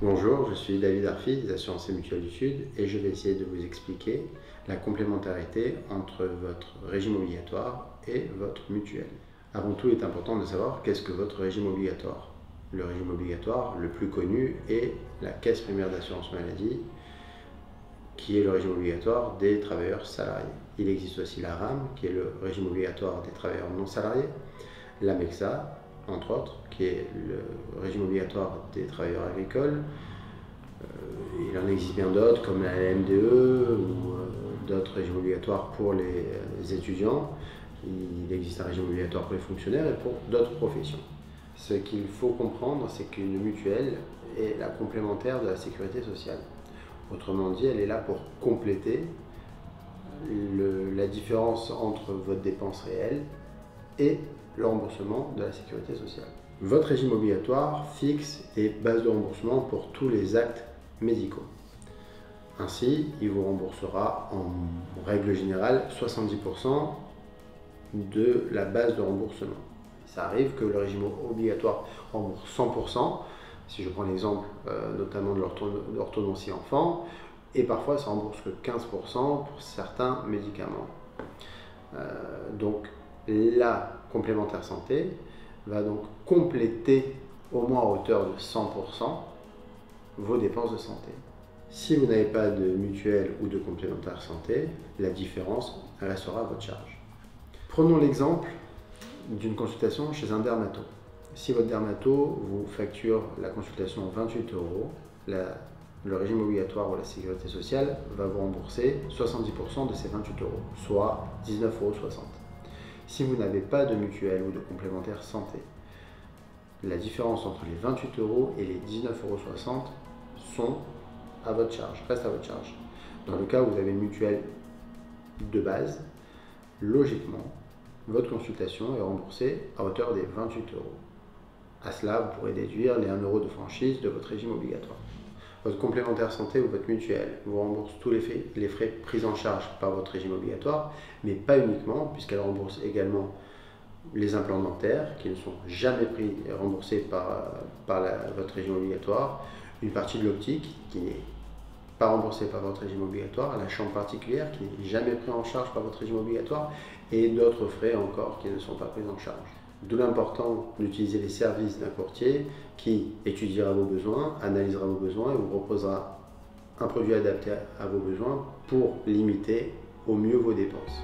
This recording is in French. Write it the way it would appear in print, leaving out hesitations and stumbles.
Bonjour, je suis David Arfi des Assurances et Mutuelles du Sud et je vais essayer de vous expliquer la complémentarité entre votre régime obligatoire et votre mutuelle. Avant tout, il est important de savoir qu'est-ce que votre régime obligatoire. Le régime obligatoire le plus connu est la Caisse primaire d'assurance maladie, qui est le régime obligatoire des travailleurs salariés. Il existe aussi la RAM, qui est le régime obligatoire des travailleurs non salariés, l'AMEXA, entre autres, qui est le régime obligatoire des travailleurs agricoles. Il en existe bien d'autres, comme la MDE ou d'autres régimes obligatoires pour les étudiants. Il existe un régime obligatoire pour les fonctionnaires et pour d'autres professions. Ce qu'il faut comprendre, c'est qu'une mutuelle est la complémentaire de la sécurité sociale. Autrement dit, elle est là pour compléter la différence entre votre dépense réelle et le remboursement de la sécurité sociale. Votre régime obligatoire fixe des bases de remboursement pour tous les actes médicaux. Ainsi, il vous remboursera en règle générale 70% de la base de remboursement. Ça arrive que le régime obligatoire rembourse 100%, si je prends l'exemple notamment de l'orthodontie enfant, et parfois ça rembourse que 15% pour certains médicaments. Donc la complémentaire santé va donc compléter au moins à hauteur de 100% vos dépenses de santé. Si vous n'avez pas de mutuelle ou de complémentaire santé, la différence restera à votre charge. Prenons l'exemple d'une consultation chez un dermato. Si votre dermato vous facture la consultation 28 €, le régime obligatoire ou la sécurité sociale va vous rembourser 70% de ces 28 €, soit 19,60 €. Si vous n'avez pas de mutuelle ou de complémentaire santé, la différence entre les 28 € et les 19,60 € sont à votre charge, reste à votre charge. Dans le cas où vous avez une mutuelle de base, logiquement, votre consultation est remboursée à hauteur des 28 €. À cela, vous pourrez déduire les 1 € de franchise de votre régime obligatoire. Votre complémentaire santé ou votre mutuelle vous rembourse tous les frais pris en charge par votre régime obligatoire, mais pas uniquement, puisqu'elle rembourse également les implants dentaires qui ne sont jamais remboursés par votre régime obligatoire, une partie de l'optique qui n'est pas remboursée par votre régime obligatoire, la chambre particulière qui n'est jamais prise en charge par votre régime obligatoire et d'autres frais encore qui ne sont pas pris en charge. D'où l'important d'utiliser les services d'un courtier qui étudiera vos besoins, analysera vos besoins et vous proposera un produit adapté à vos besoins pour limiter au mieux vos dépenses.